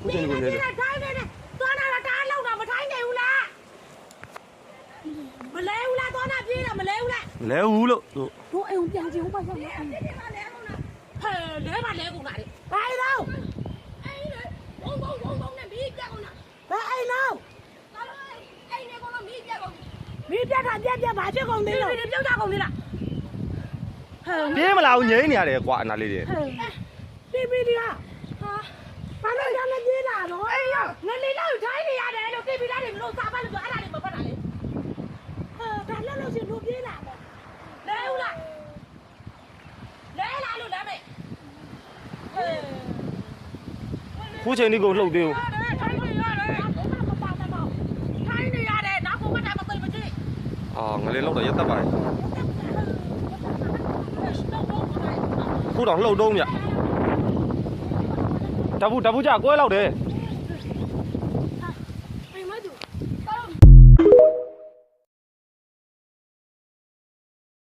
ခုချိန်ကိုနေတယ် ထိုင်းနေတယ်သွားတာတားလောက်တာမထိုင်းနေဘူးလားမလဲဘူးလားသွားတာပြေးတာမလဲဘူးလား လဲဦးလို့တို့ တို့အိမ်ပြန်ကြည့်ဦးပါဆက်လဲဟဲ့လဲပါလဲကုန်တာလေဘာလို့အိမ်လေဘုံနဲ့မီးပြက်ကုန်တာဘာအိမ်လို့အိမ်နေကုန်တော့မီးပြက်ကုန်မီးပြက်တာပြက်ဘာဖြစ်ကုန်သေးလို့ပြုတ်တာကုန်သေးလားဟဲ့ ပြေးမလာဘူးငြိမ်းနေရတယ်ကွာအနာလေးတွေ တီဗီဟာဘာလို့ရမပြေးလာတော့အေးရငလေးလောက်ထိုင်းနေရတယ်လို့တီဗီလားတွေမလို့စားပါလို့အဲ့ဒါတွေမပတ်တာလေဒါလည်းလို့ရှင်လို့ပြေးလာပေါ့လဲဦးလားလဲလာလို့လဲမေ ခုချိန်ဒီကိုလှုပ်သေးဘူး ထိုင်းနေရတယ်ထိုင်းနေရတယ်နောက်ကိုမတာမသိမကြည့် အာငလေးလောက်တော့ရက်တက်ပါလေခုတော့လှုပ်တုံးမြတပူကြကွဲလောက်တယ် အိမ်မတူ